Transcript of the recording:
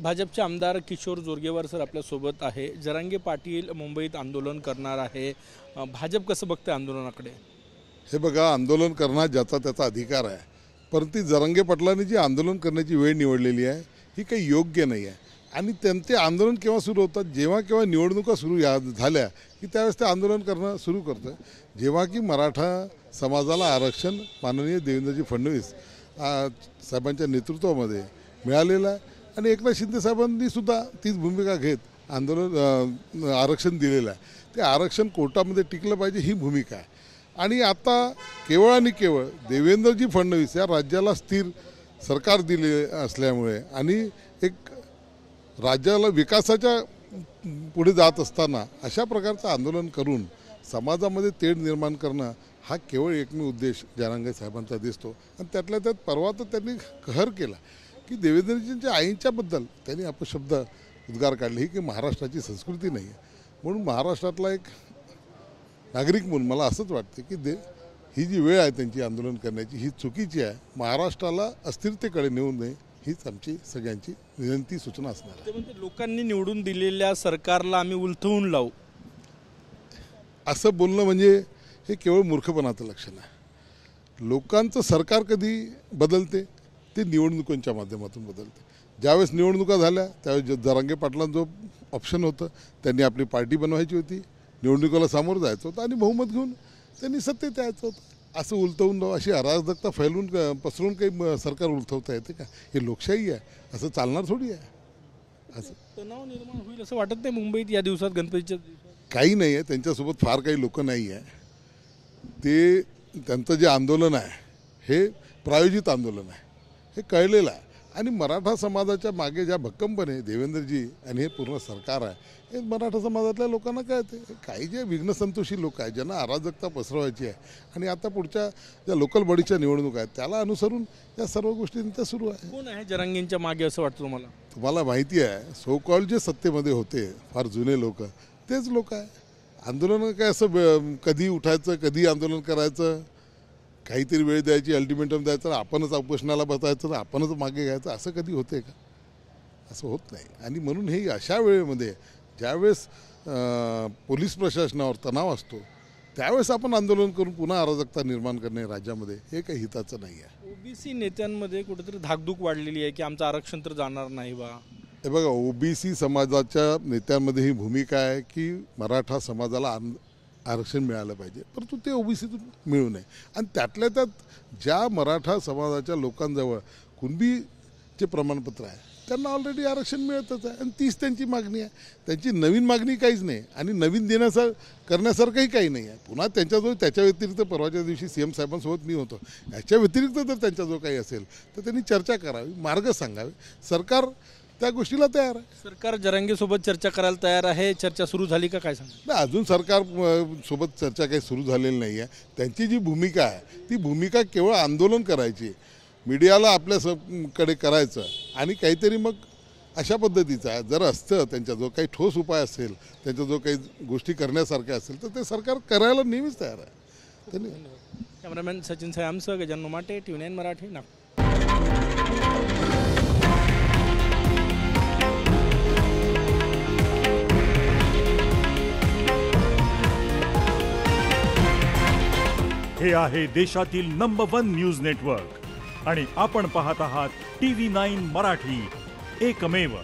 भाजपचे आमदार किशोर जोरगेवार सर आपल्या सोबत आहे। जरांगे पाटील मुंबईत आंदोलन करणार आहे। भाजप कसं बघते आंदोलनाकडे? हे बघा, आंदोलन करण्यात ज्याचा त्याचा अधिकार आहे, परंतु जरांगे पाटलांनी जी आंदोलन करण्याची वेळ निवडलेली आहे ही काही योग्य नाही आहे। आणि त्यांचे आंदोलन केव्हा सुरू होतात? जेव्हा केव्हा निवडणुका सुरू झाल्या की त्यावेळेस ते आंदोलन करणं सुरू करतं। जेव्हा की मराठा समाजाला आरक्षण माननीय देवेंद्रजी फडणवीस साहेबांच्या नेतृत्वामध्ये मिळालेलं आहे आणि एकनाथ शिंदे साहेबांनी सुद्धा तीच भूमिका घेत आरक्षण दिलेलं आहे। ते आरक्षण कोर्टामध्ये टिकलं पाहिजे ही भूमिका आहे। आणि आता केवळ आणि केवळ देवेंद्रजी फडणवीस या राज्याला स्थिर सरकार दिले असल्यामुळे आणि एक राज्याला विकासाच्या पुढे जात असताना अशा प्रकारचं आंदोलन करून समाजामध्ये तेढ निर्माण करणं हा केवळ एकमेव उद्देश जरांगे साहेबांचा दिसतो। आणि त्यातल्या त्यात परवा तर त्यांनी कहर केला की देवेंद्रजींच्या आईंच्याबद्दल त्यांनी अपशब्द उद्गार काढले की महाराष्ट्राची संस्कृती नाही आहे। म्हणून महाराष्ट्रातला एक नागरिक म्हणून मला असंच वाटतं की ही जी वेळ आहे त्यांची आंदोलन करण्याची ही चुकीची आहे। महाराष्ट्राला अस्थिरतेकडे नेऊ नये हीच आमची सगळ्यांची विनंती सूचना असणार आहे। म्हणजे लोकांनी निवडून दिलेल्या सरकारला आम्ही उलथवून लावू असं बोलणं म्हणजे हे केवळ मूर्खपणाचं लक्षण आहे। लोकांचं सरकार कधी बदलते? ते निवडणुकांच्या माध्यमातून बदलते। ज्यावेळेस निवडणुका झाल्या त्यावेळेस जरांगे पाटलांचं जो ऑप्शन होतं त्यांनी आपली पार्टी बनवायची होती, निवडणुकीला सामोरं जायचं होतं आणि बहुमत घेऊन त्यांनी सत्तेत यायचं होतं। असं उलटवून अशी अराजकता फैलून पसरून काही सरकार उलटवता येते का? हे लोकशाही आहे, असं चालणार थोडी आहे। असं तणाव निर्माण होईल असं वाटत नाही मुंबईत या दिवसात, गणपतीच्या दिवसात? काही नाही आहे, त्यांच्यासोबत फार काही लोक नाही आहे। ते त्यांचं जे आंदोलन आहे हे प्रायोजित आंदोलन आहे हे कळलेलं आहे। आणि मराठा समाजाच्या मागे ज्या भक्कमपणे देवेंद्रजी आणि हे पूर्ण सरकार आहे हे मराठा समाजातल्या लोकांना कळते। काही जे विघ्नसंतोषी लोक आहेत ज्यांना अराजकता पसरवायची आहे आणि आता पुढच्या ज्या लोकल बॉडीच्या निवडणुका आहेत त्याला अनुसरून या सर्व गोष्टींचा सुरू आहे। कोण आहे जरांगेंच्या मागे असं वाटतं तुम्हाला? तुम्हाला माहिती आहे सो कॉल्ड जे सत्तेमध्ये होते फार जुने लोक तेच लोक आहे। आंदोलन काय असं कधी उठायचं कधी आंदोलन करायचं, काहीतरी वेळ द्यायची, अल्टिमेटम द्यायचं, आपणच उपोषणाला बसायचं, आपणच मागे घ्यायचं, असं कधी होते का? असं होत नाही। आणि म्हणून हे अशा वेळेमध्ये ज्यावेळेस पोलीस प्रशासनावर तणाव असतो त्यावेळेस आपण आंदोलन करून पुन्हा अराजकता निर्माण करणे राज्यामध्ये हे काही हिताचं नाही आहे। ओबीसी नेत्यांमध्ये कुठेतरी धाकधूक वाढलेली आहे की आमचं आरक्षण तर जाणार नाही बा। हे बघा, ओबीसी समाजाच्या नेत्यांमध्ये ही भूमिका आहे की मराठा समाजाला आरक्षण मिळालं पाहिजे, परंतु ते ओबीसीतून मिळू नये। आणि त्यातल्या त्यात ज्या मराठा समाजाच्या लोकांजवळ कुणबीचे प्रमाणपत्र आहे त्यांना ऑलरेडी आरक्षण मिळतच आहे आणि तीच त्यांची मागणी आहे। त्यांची नवीन मागणी काहीच नाही आणि नवीन करण्यासारखंही काही नाही आहे। पुन्हा त्यांच्याजवळ त्याच्या व्यतिरिक्त परवाच्या दिवशी CM साहेबांसोबत मी होतो, याच्या व्यतिरिक्त जर त्यांच्याजवळ काही असेल तर त्यांनी चर्चा करावी, मार्ग सांगावे। सरकार त्या गोष्टीला तयार आहे। सरकार जरांगेसोबत चर्चा करायला तयार आहे। चर्चा सुरू झाली का काय सांगा? नाही, अजून सरकार सोबत चर्चा काही सुरू झालेली नाही आहे। त्यांची जी भूमिका आहे ती भूमिका केवळ आंदोलन करायची, मीडियाला आपल्याकडे करायचं आणि काहीतरी मग अशा पद्धतीचं आहे। जर असतं त्यांच्याजवळ काही ठोस उपाय असेल, त्यांच्याजवळ काही गोष्टी करण्यासारख्या असेल तर ते सरकार करायला नेहमीच तयार आहे। कॅमेरामॅन सचिन सायांसह गजानन माटे, TV9 मराठी, नागपूर। हे आहे देशातील नंबर 1 न्यूज नेटवर्क आणि आपण पाहत आहात TV9 मराठी, एकमेव।